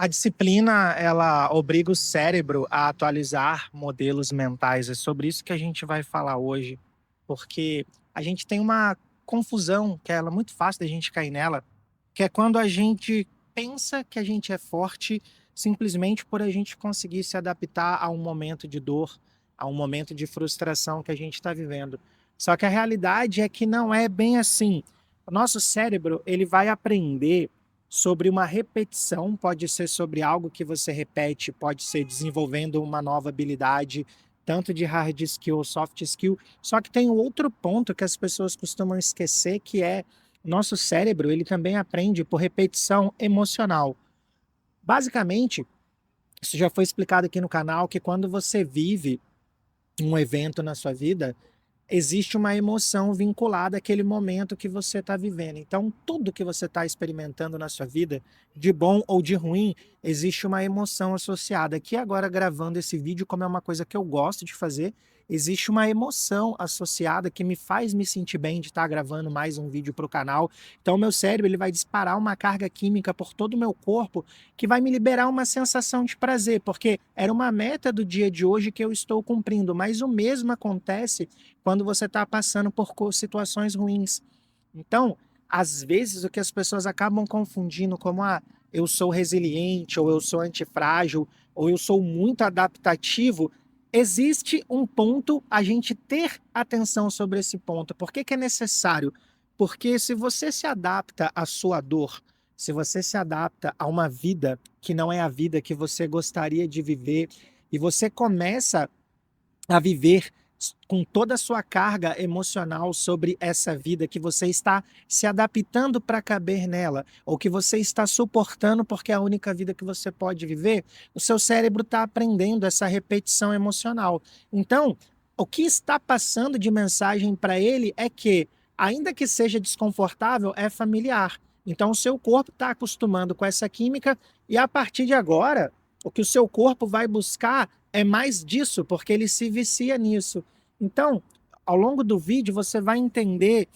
A disciplina, ela obriga o cérebro a atualizar modelos mentais. É sobre isso que a gente vai falar hoje, porque a gente tem uma confusão, que ela é muito fácil da gente cair nela, que é quando a gente pensa que a gente é forte simplesmente por a gente conseguir se adaptar a um momento de dor, a um momento de frustração que a gente está vivendo. Só que a realidade é que não é bem assim. O nosso cérebro, ele vai aprender sobre uma repetição, pode ser sobre algo que você repete, pode ser desenvolvendo uma nova habilidade, tanto de hard skill ou soft skill. Só que tem um outro ponto que as pessoas costumam esquecer, que é nosso cérebro, ele também aprende por repetição emocional. Basicamente, isso já foi explicado aqui no canal, que quando você vive um evento na sua vida, existe uma emoção vinculada àquele momento que você está vivendo. Então, tudo que você está experimentando na sua vida, de bom ou de ruim, existe uma emoção associada. Aqui agora, gravando esse vídeo, como é uma coisa que eu gosto de fazer, existe uma emoção associada que me faz me sentir bem de estar gravando mais um vídeo para o canal. Então, meu cérebro, ele vai disparar uma carga química por todo o meu corpo que vai me liberar uma sensação de prazer, porque era uma meta do dia de hoje que eu estou cumprindo, mas o mesmo acontece quando você está passando por situações ruins. Então, às vezes, o que as pessoas acabam confundindo como eu sou resiliente, ou eu sou antifrágil, ou eu sou muito adaptativo, existe um ponto a gente ter atenção sobre esse ponto. Por que que é necessário? Porque se você se adapta à sua dor, se você se adapta a uma vida que não é a vida que você gostaria de viver, e você começa a viver com toda a sua carga emocional sobre essa vida que você está se adaptando para caber nela, ou que você está suportando porque é a única vida que você pode viver, o seu cérebro está aprendendo essa repetição emocional. Então, o que está passando de mensagem para ele é que, ainda que seja desconfortável, é familiar. Então, o seu corpo está acostumando com essa química e, a partir de agora, o que o seu corpo vai buscar é mais disso, porque ele se vicia nisso. Então, ao longo do vídeo, você vai entender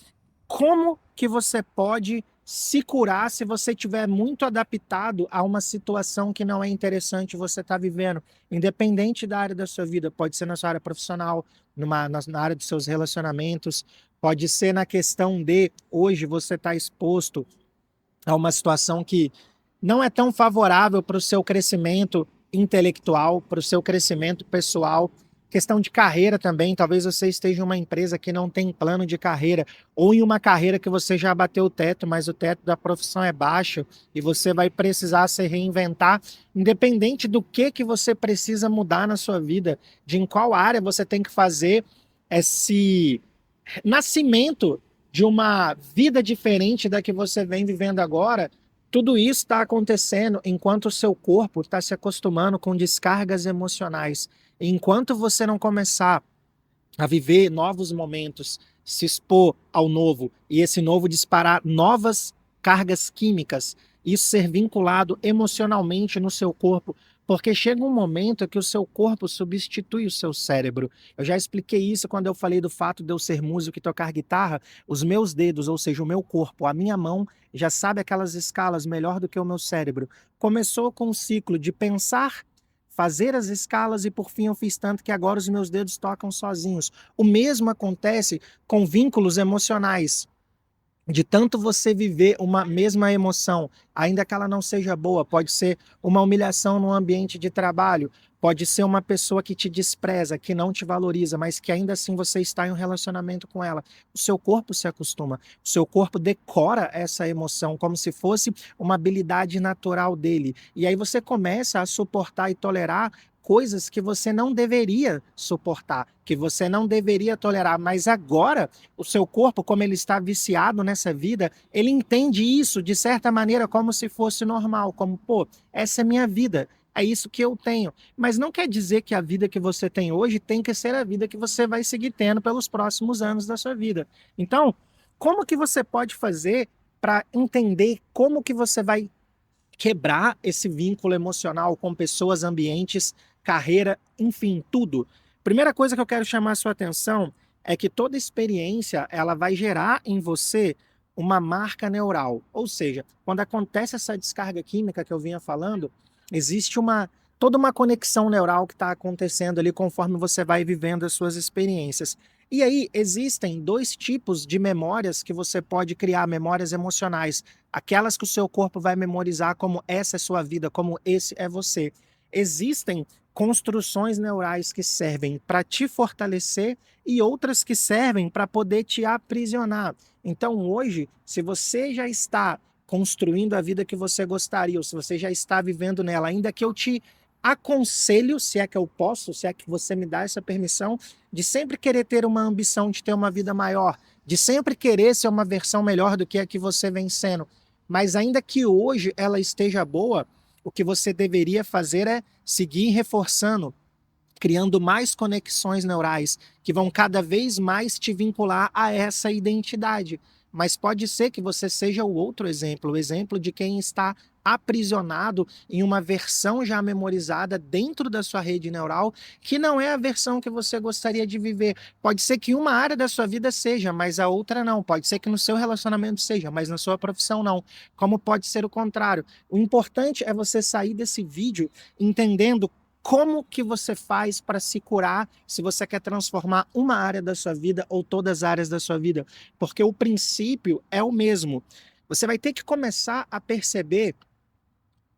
como que você pode se curar se você estiver muito adaptado a uma situação que não é interessante você estar vivendo, independente da área da sua vida. Pode ser na sua área profissional, na área dos seus relacionamentos, pode ser na questão de hoje você estar exposto a uma situação que não é tão favorável para o seu crescimento intelectual, para o seu crescimento pessoal. Questão de carreira também, talvez você esteja em uma empresa que não tem plano de carreira, ou em uma carreira que você já bateu o teto, mas o teto da profissão é baixo e você vai precisar se reinventar, independente do que você precisa mudar na sua vida, de em qual área você tem que fazer esse nascimento de uma vida diferente da que você vem vivendo agora. Tudo isso está acontecendo enquanto o seu corpo está se acostumando com descargas emocionais. Enquanto você não começar a viver novos momentos, se expor ao novo e esse novo disparar novas cargas químicas, isso ser vinculado emocionalmente no seu corpo, porque chega um momento que o seu corpo substitui o seu cérebro. Eu já expliquei isso quando eu falei do fato de eu ser músico e tocar guitarra. Os meus dedos, ou seja, o meu corpo, a minha mão, já sabe aquelas escalas melhor do que o meu cérebro. Começou com um ciclo de pensar, fazer as escalas e por fim eu fiz tanto que agora os meus dedos tocam sozinhos. O mesmo acontece com vínculos emocionais. De tanto você viver uma mesma emoção, ainda que ela não seja boa, pode ser uma humilhação no ambiente de trabalho, pode ser uma pessoa que te despreza, que não te valoriza, mas que ainda assim você está em um relacionamento com ela. O seu corpo se acostuma, o seu corpo decora essa emoção como se fosse uma habilidade natural dele. E aí você começa a suportar e tolerar coisas que você não deveria suportar, que você não deveria tolerar, mas agora o seu corpo, como ele está viciado nessa vida, ele entende isso de certa maneira como se fosse normal, como, pô, essa é minha vida, é isso que eu tenho. Mas não quer dizer que a vida que você tem hoje tem que ser a vida que você vai seguir tendo pelos próximos anos da sua vida. Então, como que você pode fazer para entender como que você vai quebrar esse vínculo emocional com pessoas, ambientes, carreira, enfim, tudo? Primeira coisa que eu quero chamar a sua atenção é que toda experiência ela vai gerar em você uma marca neural. Ou seja, quando acontece essa descarga química que eu vinha falando, Existe toda uma conexão neural que está acontecendo ali conforme você vai vivendo as suas experiências. E aí, existem dois tipos de memórias que você pode criar, memórias emocionais. Aquelas que o seu corpo vai memorizar como essa é sua vida, como esse é você. Existem construções neurais que servem para te fortalecer e outras que servem para poder te aprisionar. Então, hoje, se você já está construindo a vida que você gostaria, ou se você já está vivendo nela, ainda que eu te aconselho, se é que eu posso, se é que você me dá essa permissão, de sempre querer ter uma ambição de ter uma vida maior, de sempre querer ser uma versão melhor do que a que você vem sendo. Mas ainda que hoje ela esteja boa, o que você deveria fazer é seguir reforçando, criando mais conexões neurais que vão cada vez mais te vincular a essa identidade. Mas pode ser que você seja o outro exemplo, o exemplo de quem está aprisionado em uma versão já memorizada dentro da sua rede neural, que não é a versão que você gostaria de viver. Pode ser que uma área da sua vida seja, mas a outra não. Pode ser que no seu relacionamento seja, mas na sua profissão não. Como pode ser o contrário. O importante é você sair desse vídeo entendendo como que você faz para se curar se você quer transformar uma área da sua vida ou todas as áreas da sua vida? Porque o princípio é o mesmo. Você vai ter que começar a perceber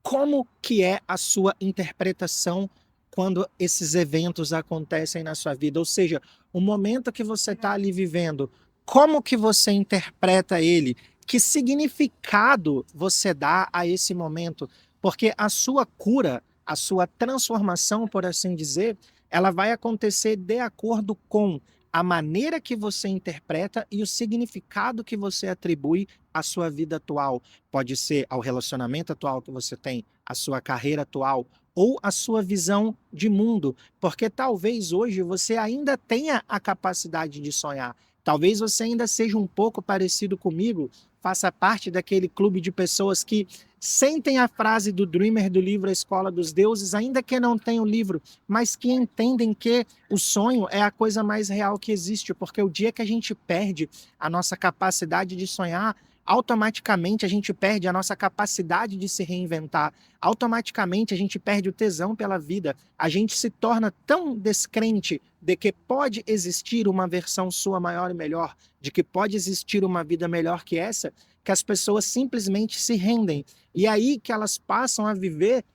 como que é a sua interpretação quando esses eventos acontecem na sua vida. Ou seja, o momento que você está ali vivendo, como que você interpreta ele? Que significado você dá a esse momento? Porque a sua cura, a sua transformação, por assim dizer, ela vai acontecer de acordo com a maneira que você interpreta e o significado que você atribui à sua vida atual. Pode ser ao relacionamento atual que você tem, a sua carreira atual ou a sua visão de mundo, porque talvez hoje você ainda tenha a capacidade de sonhar. Talvez você ainda seja um pouco parecido comigo, faça parte daquele clube de pessoas que sentem a frase do Dreamer do livro A Escola dos Deuses, ainda que não tenham o livro, mas que entendem que o sonho é a coisa mais real que existe, porque o dia que a gente perde a nossa capacidade de sonhar, automaticamente a gente perde a nossa capacidade de se reinventar, automaticamente a gente perde o tesão pela vida, a gente se torna tão descrente de que pode existir uma versão sua maior e melhor, de que pode existir uma vida melhor que essa, que as pessoas simplesmente se rendem. E aí que elas passam a viver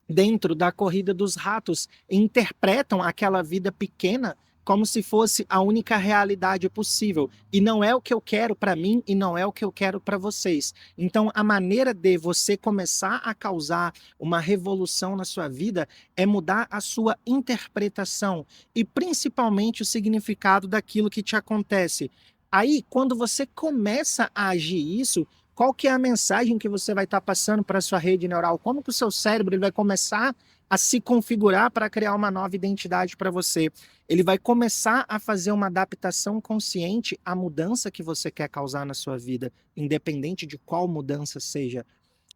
dentro da corrida dos ratos e interpretam aquela vida pequena como se fosse a única realidade possível. E não é o que eu quero para mim e não é o que eu quero para vocês. Então, a maneira de você começar a causar uma revolução na sua vida é mudar a sua interpretação e principalmente o significado daquilo que te acontece. Aí, quando você começa a agir isso, qual que é a mensagem que você vai estar passando para a sua rede neural? Como que o seu cérebro ele vai começar a se configurar para criar uma nova identidade para você? Ele vai começar a fazer uma adaptação consciente à mudança que você quer causar na sua vida, independente de qual mudança seja.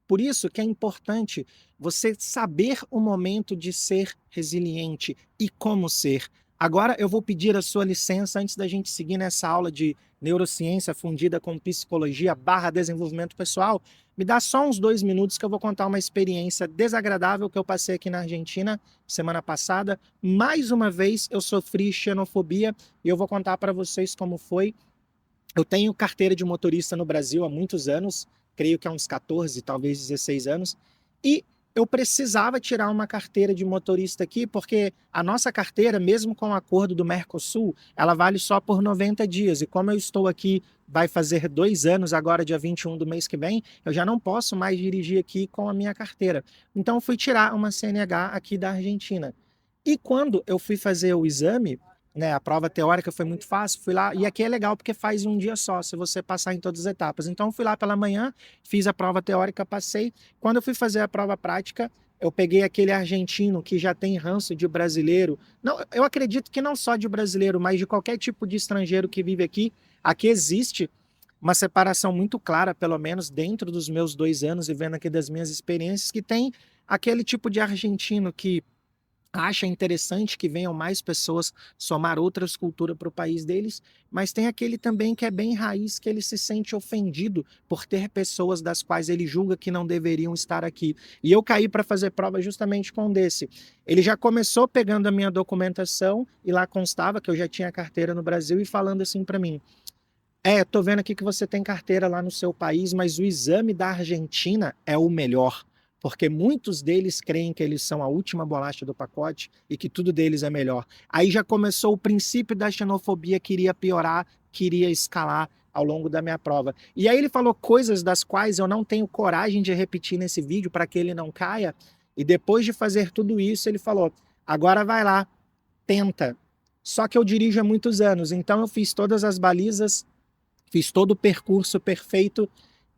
Por isso que é importante você saber o momento de ser resiliente e como ser. Agora eu vou pedir a sua licença antes da gente seguir nessa aula de neurociência fundida com psicologia barra desenvolvimento pessoal. Me dá só uns 2 minutos que eu vou contar uma experiência desagradável que eu passei aqui na Argentina semana passada. Mais uma vez eu sofri xenofobia e eu vou contar para vocês como foi. Eu tenho carteira de motorista no Brasil há muitos anos, creio que há uns 14, talvez 16 anos, e eu precisava tirar uma carteira de motorista aqui, porque a nossa carteira, mesmo com o acordo do Mercosul, ela vale só por 90 dias, e como eu estou aqui, vai fazer 2 anos agora, dia 21 do mês que vem, eu já não posso mais dirigir aqui com a minha carteira. Então eu fui tirar uma CNH aqui da Argentina. E quando eu fui fazer o exame, né, a prova teórica foi muito fácil, fui lá, e aqui é legal porque faz um dia só, se você passar em todas as etapas. Então, fui lá pela manhã, fiz a prova teórica, passei. Quando eu fui fazer a prova prática, eu peguei aquele argentino que já tem ranço de brasileiro. Não, eu acredito que não só de brasileiro, mas de qualquer tipo de estrangeiro que vive aqui. Aqui existe uma separação muito clara, pelo menos dentro dos meus 2 anos, e vendo aqui das minhas experiências, que tem aquele tipo de argentino que acha interessante que venham mais pessoas somar outras culturas para o país deles, mas tem aquele também que é bem raiz, que ele se sente ofendido por ter pessoas das quais ele julga que não deveriam estar aqui. E eu caí para fazer prova justamente com um desse. Ele já começou pegando a minha documentação e lá constava que eu já tinha carteira no Brasil e falando assim para mim: eu tô vendo aqui que você tem carteira lá no seu país, mas o exame da Argentina é o melhor, porque muitos deles creem que eles são a última bolacha do pacote e que tudo deles é melhor. Aí já começou o princípio da xenofobia que iria piorar, que iria escalar ao longo da minha prova. E aí ele falou coisas das quais eu não tenho coragem de repetir nesse vídeo para que ele não caia, e depois de fazer tudo isso, ele falou: agora vai lá, tenta. Só que eu dirijo há muitos anos, então eu fiz todas as balizas, fiz todo o percurso perfeito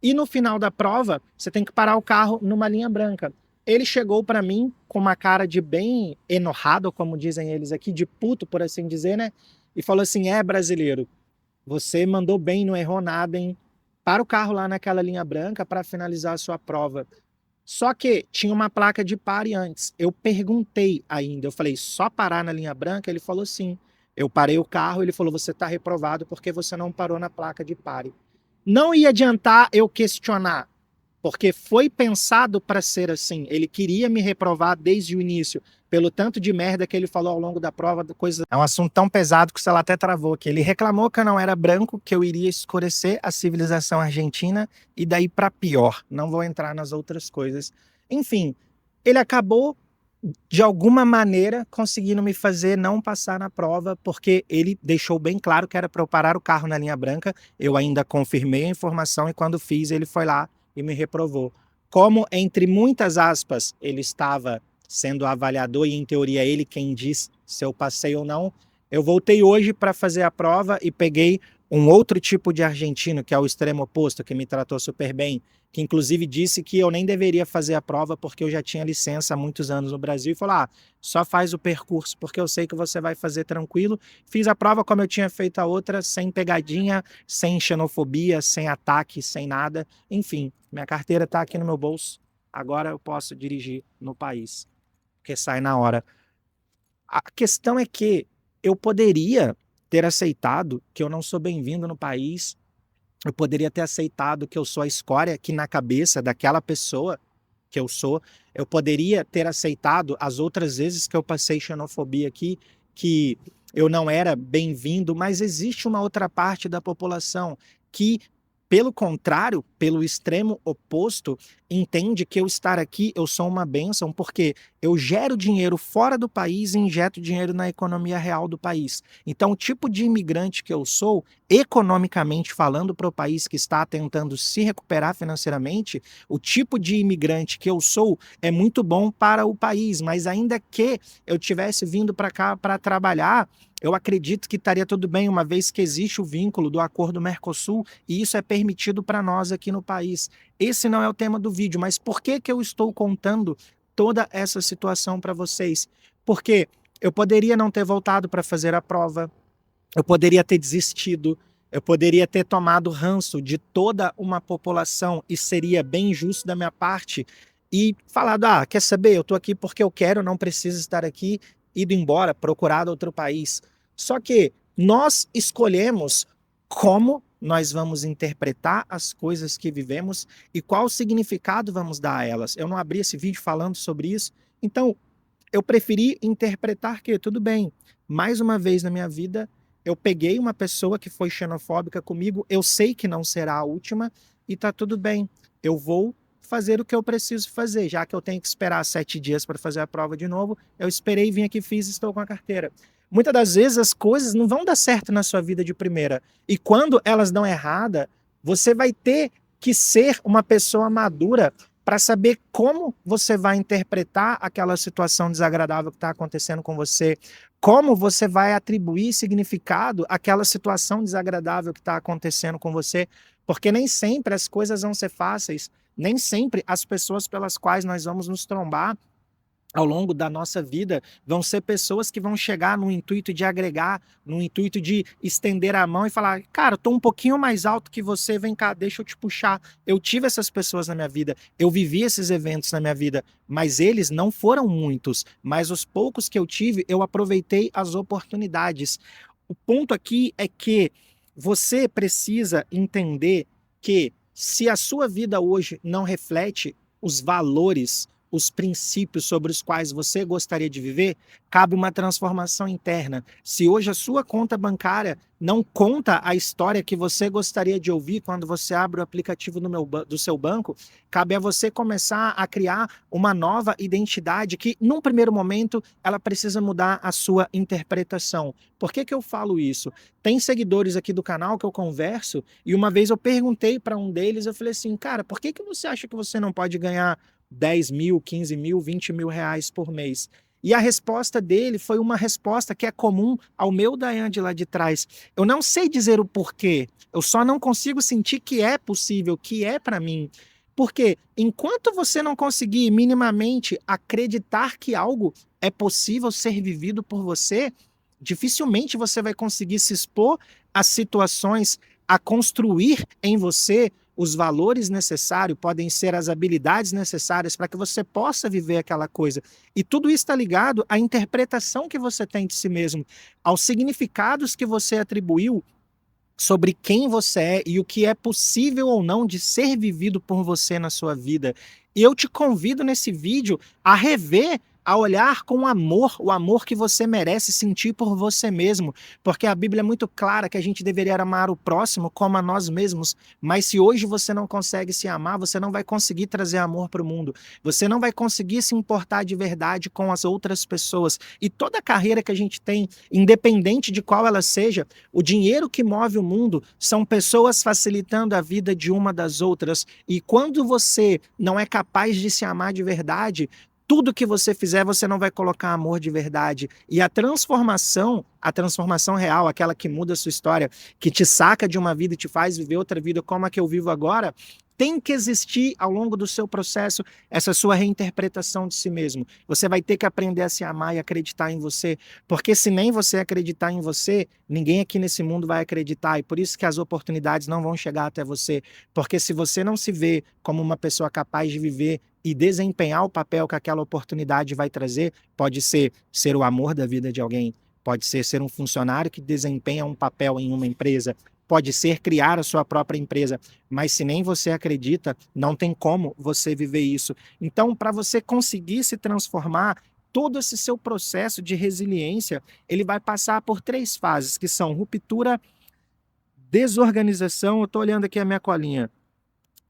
e no final da prova você tem que parar o carro numa linha branca. Ele chegou para mim com uma cara de bem enojado, como dizem eles aqui, de puto, por assim dizer, né? E falou assim: brasileiro, você mandou bem, não errou nada, hein? Para o carro lá naquela linha branca para finalizar a sua prova. Só que tinha uma placa de pare antes. Eu perguntei ainda, eu falei: só parar na linha branca? Ele falou sim. Eu parei o carro, ele falou: você está reprovado porque você não parou na placa de pare. Não ia adiantar eu questionar, porque foi pensado para ser assim. Ele queria me reprovar desde o início, pelo tanto de merda que ele falou ao longo da prova, coisa. É um assunto tão pesado que o celular até travou, que ele reclamou que eu não era branco, que eu iria escurecer a civilização argentina, e daí para pior. Não vou entrar nas outras coisas. Enfim, ele acabou de alguma maneira conseguindo me fazer não passar na prova, porque ele deixou bem claro que era para eu parar o carro na linha branca. Eu ainda confirmei a informação e quando fiz, ele foi lá e me reprovou. Como, entre muitas aspas, ele estava sendo avaliador e, em teoria, ele quem diz se eu passei ou não, eu voltei hoje para fazer a prova e peguei um outro tipo de argentino, que é o extremo oposto, que me tratou super bem, que inclusive disse que eu nem deveria fazer a prova porque eu já tinha licença há muitos anos no Brasil, e falou: só faz o percurso porque eu sei que você vai fazer tranquilo. Fiz a prova como eu tinha feito a outra, sem pegadinha, sem xenofobia, sem ataque, sem nada. Enfim, minha carteira está aqui no meu bolso, agora eu posso dirigir no país, porque sai na hora. A questão é que eu poderia ter aceitado que eu não sou bem-vindo no país, eu poderia ter aceitado que eu sou a escória que na cabeça daquela pessoa que eu sou, eu poderia ter aceitado as outras vezes que eu passei xenofobia aqui, que eu não era bem-vindo, mas existe uma outra parte da população que, pelo contrário, pelo extremo oposto, entende que eu estar aqui, eu sou uma bênção, porque eu gero dinheiro fora do país e injeto dinheiro na economia real do país. Então, o tipo de imigrante que eu sou, economicamente falando, para o país que está tentando se recuperar financeiramente, o tipo de imigrante que eu sou é muito bom para o país, mas ainda que eu tivesse vindo para cá para trabalhar, eu acredito que estaria tudo bem, uma vez que existe o vínculo do Acordo Mercosul e isso é permitido para nós aqui no país. Esse não é o tema do vídeo, mas por que que eu estou contando toda essa situação para vocês? Porque eu poderia não ter voltado para fazer a prova, eu poderia ter desistido, eu poderia ter tomado ranço de toda uma população e seria bem injusto da minha parte e falado: quer saber, eu estou aqui porque eu quero, não preciso estar aqui, ido embora, procurado outro país. Só que nós escolhemos como nós vamos interpretar as coisas que vivemos e qual significado vamos dar a elas. Eu não abri esse vídeo falando sobre isso, então eu preferi interpretar que, tudo bem, mais uma vez na minha vida, eu peguei uma pessoa que foi xenofóbica comigo, eu sei que não será a última, e tá tudo bem. Eu vou fazer o que eu preciso fazer, já que eu tenho que esperar 7 dias para fazer a prova de novo, eu esperei, vim aqui, fiz e estou com a carteira. Muitas das vezes as coisas não vão dar certo na sua vida de primeira, e quando elas dão errada, você vai ter que ser uma pessoa madura para saber como você vai interpretar aquela situação desagradável que está acontecendo com você, como você vai atribuir significado àquela situação desagradável que está acontecendo com você, porque nem sempre as coisas vão ser fáceis, nem sempre as pessoas pelas quais nós vamos nos trombar ao longo da nossa vida, vão ser pessoas que vão chegar no intuito de agregar, no intuito de estender a mão e falar: cara, eu tô um pouquinho mais alto que você, vem cá, deixa eu te puxar. Eu tive essas pessoas na minha vida, eu vivi esses eventos na minha vida, mas eles não foram muitos, mas os poucos que eu tive, eu aproveitei as oportunidades. O ponto aqui é que você precisa entender que se a sua vida hoje não reflete os valores, os princípios sobre os quais você gostaria de viver, cabe uma transformação interna. Se hoje a sua conta bancária não conta a história que você gostaria de ouvir quando você abre o aplicativo do seu banco, cabe a você começar a criar uma nova identidade que, num primeiro momento, ela precisa mudar a sua interpretação. Por que que eu falo isso? Tem seguidores aqui do canal que eu converso e uma vez eu perguntei para um deles, eu falei assim, cara, por que que você acha que você não pode ganhar 10 mil, 15 mil, 20 mil reais por mês? E a resposta dele foi uma resposta que é comum ao meu Dayan de lá de trás. Eu não sei dizer o porquê, eu só não consigo sentir que é possível, que é para mim. Porque enquanto você não conseguir minimamente acreditar que algo é possível ser vivido por você, dificilmente você vai conseguir se expor a situações, a construir em você os valores necessários, podem ser as habilidades necessárias para que você possa viver aquela coisa. E tudo isso está ligado à interpretação que você tem de si mesmo, aos significados que você atribuiu sobre quem você é e o que é possível ou não de ser vivido por você na sua vida. E eu te convido nesse vídeo a rever, a olhar com amor, o amor que você merece sentir por você mesmo, porque a Bíblia é muito clara que a gente deveria amar o próximo como a nós mesmos, mas se hoje você não consegue se amar, você não vai conseguir trazer amor para o mundo, você não vai conseguir se importar de verdade com as outras pessoas, e toda a carreira que a gente tem, independente de qual ela seja, o dinheiro que move o mundo são pessoas facilitando a vida de uma das outras. E quando você não é capaz de se amar de verdade, tudo que você fizer, você não vai colocar amor de verdade. E a transformação real, aquela que muda a sua história, que te saca de uma vida e te faz viver outra vida como a que eu vivo agora, tem que existir ao longo do seu processo essa sua reinterpretação de si mesmo. Você vai ter que aprender a se amar e acreditar em você, porque se nem você acreditar em você, ninguém aqui nesse mundo vai acreditar, e por isso que as oportunidades não vão chegar até você, porque se você não se vê como uma pessoa capaz de viver e desempenhar o papel que aquela oportunidade vai trazer, pode ser o amor da vida de alguém, pode ser um funcionário que desempenha um papel em uma empresa, pode ser criar a sua própria empresa, mas se nem você acredita, não tem como você viver isso. Então, para você conseguir se transformar, todo esse seu processo de resiliência, ele vai passar por 3 fases, que são ruptura, desorganização, eu estou olhando aqui a minha colinha,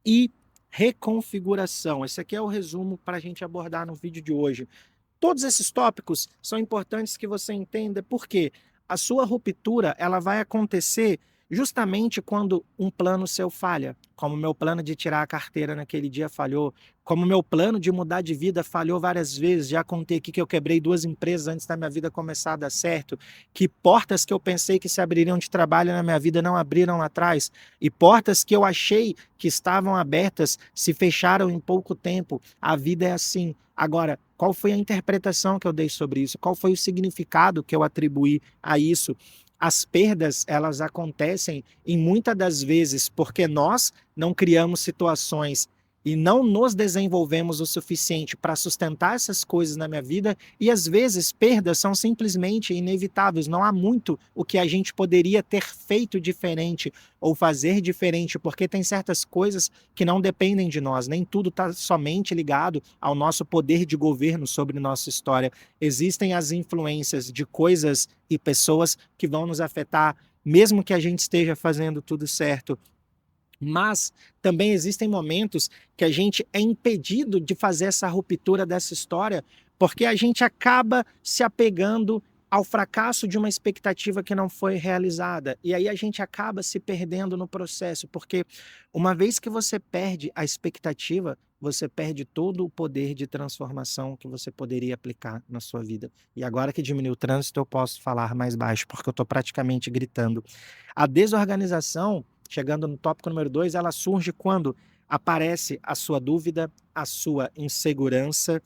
e reconfiguração. Esse aqui é o resumo para a gente abordar no vídeo de hoje. Todos esses tópicos são importantes que você entenda, porque a sua ruptura ela vai acontecer justamente quando um plano seu falha, como o meu plano de tirar a carteira naquele dia falhou, como o meu plano de mudar de vida falhou várias vezes. Já contei aqui que eu quebrei 2 empresas antes da minha vida começar a dar certo, que portas que eu pensei que se abririam de trabalho na minha vida não abriram lá atrás, e portas que eu achei que estavam abertas se fecharam em pouco tempo. A vida é assim. Agora, qual foi a interpretação que eu dei sobre isso? Qual foi o significado que eu atribuí a isso? As perdas, elas acontecem em muitas das vezes porque nós não criamos situações e não nos desenvolvemos o suficiente para sustentar essas coisas na minha vida, e às vezes perdas são simplesmente inevitáveis, não há muito o que a gente poderia ter feito diferente ou fazer diferente, porque tem certas coisas que não dependem de nós, nem tudo está somente ligado ao nosso poder de governo sobre nossa história. Existem as influências de coisas e pessoas que vão nos afetar, mesmo que a gente esteja fazendo tudo certo. Mas também existem momentos que a gente é impedido de fazer essa ruptura dessa história, porque a gente acaba se apegando ao fracasso de uma expectativa que não foi realizada. E aí a gente acaba se perdendo no processo, porque uma vez que você perde a expectativa, você perde todo o poder de transformação que você poderia aplicar na sua vida. E agora que diminuiu o trânsito, eu posso falar mais baixo, porque eu estou praticamente gritando. A desorganização, chegando no tópico número 2, ela surge quando aparece a sua dúvida, a sua insegurança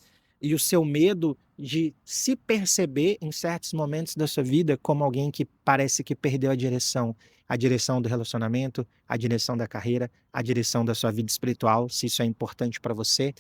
e o seu medo de se perceber em certos momentos da sua vida como alguém que parece que perdeu a direção do relacionamento, a direção da carreira, a direção da sua vida espiritual, se isso é importante para você.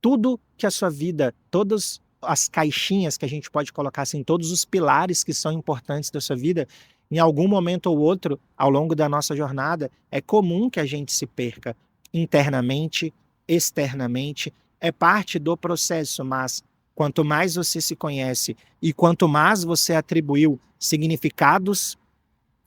Tudo que a sua vida, todas as caixinhas que a gente pode colocar assim, todos os pilares que são importantes da sua vida, em algum momento ou outro, ao longo da nossa jornada, é comum que a gente se perca internamente, externamente, é parte do processo, mas quanto mais você se conhece e quanto mais você atribuiu significados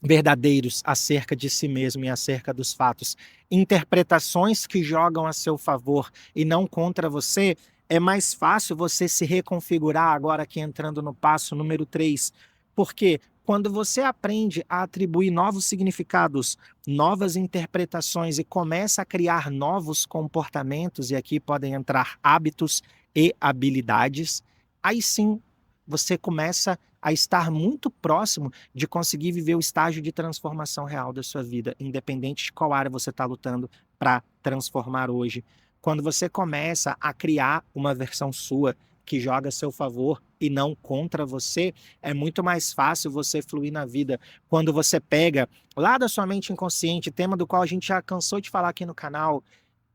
verdadeiros acerca de si mesmo e acerca dos fatos, interpretações que jogam a seu favor e não contra você, é mais fácil você se reconfigurar agora aqui entrando no passo número 3. Porque quando você aprende a atribuir novos significados, novas interpretações e começa a criar novos comportamentos, e aqui podem entrar hábitos e habilidades, aí sim você começa a estar muito próximo de conseguir viver o estágio de transformação real da sua vida, independente de qual área você está lutando para transformar hoje. Quando você começa a criar uma versão sua que joga a seu favor e não contra você, é muito mais fácil você fluir na vida. Quando você pega lá da sua mente inconsciente, tema do qual a gente já cansou de falar aqui no canal,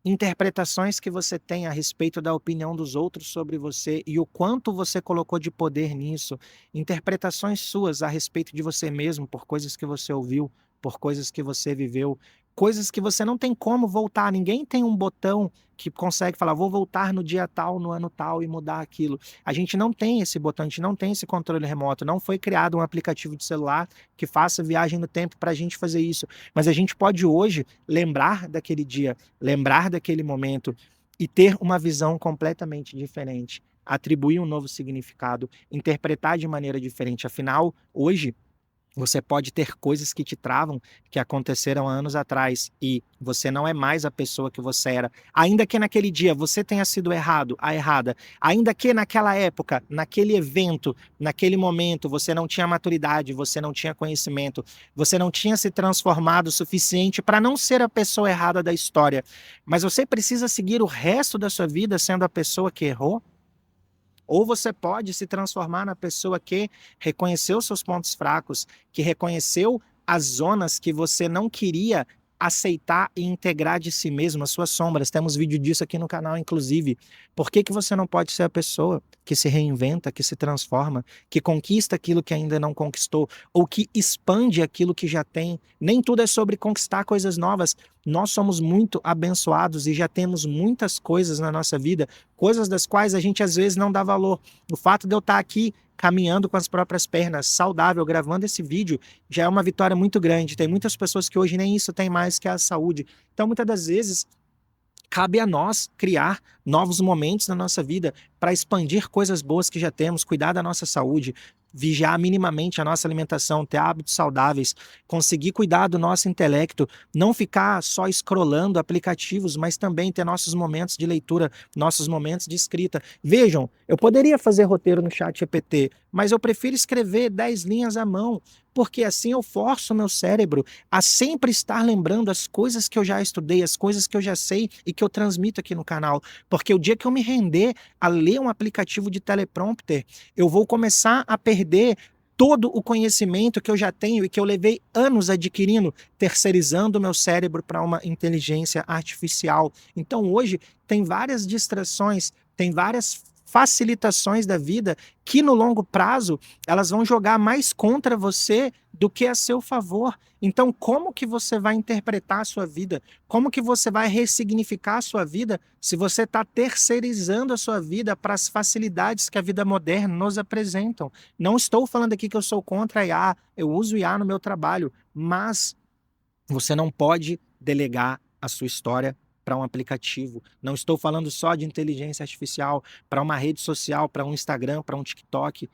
interpretações que você tem a respeito da opinião dos outros sobre você e o quanto você colocou de poder nisso, interpretações suas a respeito de você mesmo por coisas que você ouviu, por coisas que você viveu, coisas que você não tem como voltar. Ninguém tem um botão que consegue falar, vou voltar no dia tal, no ano tal e mudar aquilo. A gente não tem esse botão, a gente não tem esse controle remoto, não foi criado um aplicativo de celular que faça viagem no tempo para a gente fazer isso. Mas a gente pode hoje lembrar daquele dia, lembrar daquele momento e ter uma visão completamente diferente, atribuir um novo significado, interpretar de maneira diferente. Afinal, hoje você pode ter coisas que te travam, que aconteceram há anos atrás, e você não é mais a pessoa que você era. Ainda que naquele dia você tenha sido errado, a errada, ainda que naquela época, naquele evento, naquele momento, você não tinha maturidade, você não tinha conhecimento, você não tinha se transformado o suficiente para não ser a pessoa errada da história. Mas você precisa seguir o resto da sua vida sendo a pessoa que errou? Ou você pode se transformar na pessoa que reconheceu seus pontos fracos, que reconheceu as zonas que você não queria aceitar e integrar de si mesmo, as suas sombras. Temos vídeo disso aqui no canal, inclusive. Por que que você não pode ser a pessoa que se reinventa, que se transforma, que conquista aquilo que ainda não conquistou, ou que expande aquilo que já tem? Nem tudo é sobre conquistar coisas novas. Nós somos muito abençoados e já temos muitas coisas na nossa vida, coisas das quais a gente às vezes não dá valor. O fato de eu estar aqui caminhando com as próprias pernas, saudável, gravando esse vídeo, já é uma vitória muito grande. Tem muitas pessoas que hoje nem isso tem mais, que é a saúde. Então, muitas das vezes, cabe a nós criar novos momentos na nossa vida para expandir coisas boas que já temos, cuidar da nossa saúde, vigiar minimamente a nossa alimentação, ter hábitos saudáveis, conseguir cuidar do nosso intelecto, não ficar só scrollando aplicativos, mas também ter nossos momentos de leitura, nossos momentos de escrita. Vejam, eu poderia fazer roteiro no chat GPT, mas eu prefiro escrever 10 linhas à mão, porque assim eu forço o meu cérebro a sempre estar lembrando as coisas que eu já estudei, as coisas que eu já sei e que eu transmito aqui no canal. Porque o dia que eu me render a ler um aplicativo de teleprompter, eu vou começar a perder todo o conhecimento que eu já tenho e que eu levei anos adquirindo, terceirizando o meu cérebro para uma inteligência artificial. Então hoje tem várias distrações, tem várias facilitações da vida que no longo prazo elas vão jogar mais contra você do que a seu favor. Então, como que você vai interpretar a sua vida? Como que você vai ressignificar a sua vida se você está terceirizando a sua vida para as facilidades que a vida moderna nos apresentam? Não estou falando aqui que eu sou contra a IA, eu uso IA no meu trabalho, mas você não pode delegar a sua história para um aplicativo. Não estou falando só de inteligência artificial, para uma rede social, para um Instagram, para um TikTok,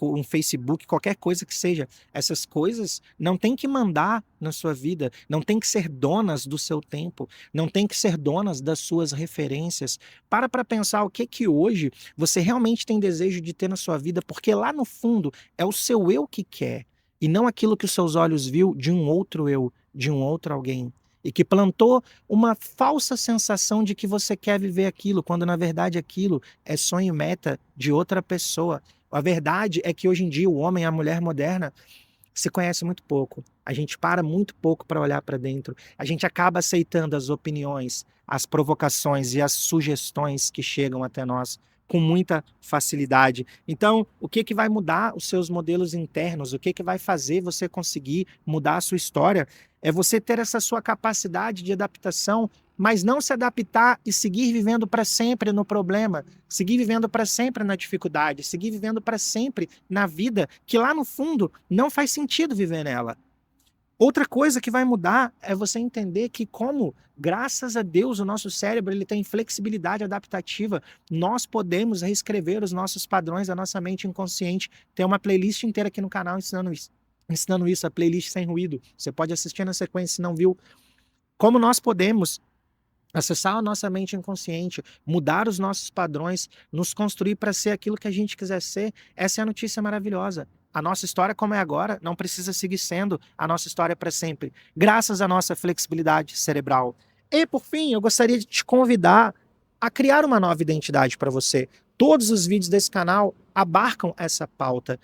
um Facebook, qualquer coisa que seja. Essas coisas não tem que mandar na sua vida, não tem que ser donas do seu tempo, não tem que ser donas das suas referências. Para pensar o que que hoje você realmente tem desejo de ter na sua vida, porque lá no fundo é o seu eu que quer, e não aquilo que os seus olhos viu de um outro eu, de um outro alguém. e que plantou uma falsa sensação de que você quer viver aquilo, quando na verdade aquilo é sonho e meta de outra pessoa. A verdade é que hoje em dia o homem e a mulher moderna se conhece muito pouco. A gente para muito pouco para olhar para dentro. A gente acaba aceitando as opiniões, as provocações e as sugestões que chegam até nós com muita facilidade. Então, o que que vai mudar os seus modelos internos? O que que vai fazer você conseguir mudar a sua história? É você ter essa sua capacidade de adaptação, mas não se adaptar e seguir vivendo para sempre no problema, seguir vivendo para sempre na dificuldade, seguir vivendo para sempre na vida que lá no fundo não faz sentido viver nela. Outra coisa que vai mudar é você entender que como, graças a Deus, o nosso cérebro ele tem flexibilidade adaptativa, nós podemos reescrever os nossos padrões da nossa mente inconsciente. Tem uma playlist inteira aqui no canal ensinando isso, a playlist sem ruído. Você pode assistir na sequência se não viu. Como nós podemos acessar a nossa mente inconsciente, mudar os nossos padrões, nos construir para ser aquilo que a gente quiser ser. Essa é a notícia maravilhosa. A nossa história, como é agora, não precisa seguir sendo a nossa história para sempre, graças à nossa flexibilidade cerebral. E, por fim, eu gostaria de te convidar a criar uma nova identidade para você. Todos os vídeos desse canal abarcam essa pauta.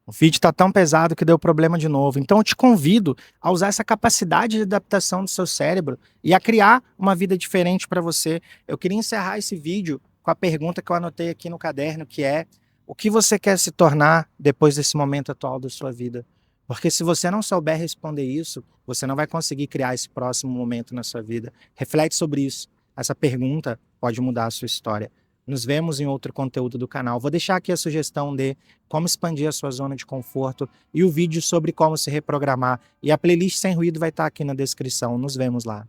O vídeo está tão pesado que deu problema de novo. Então eu te convido a usar essa capacidade de adaptação do seu cérebro e a criar uma vida diferente para você. Eu queria encerrar esse vídeo com a pergunta que eu anotei aqui no caderno, que é: o que você quer se tornar depois desse momento atual da sua vida? Porque se você não souber responder isso, você não vai conseguir criar esse próximo momento na sua vida. Reflete sobre isso. Essa pergunta pode mudar a sua história. Nos vemos em outro conteúdo do canal. Vou deixar aqui a sugestão de como expandir a sua zona de conforto e o vídeo sobre como se reprogramar. E a playlist sem ruído vai estar aqui na descrição. Nos vemos lá.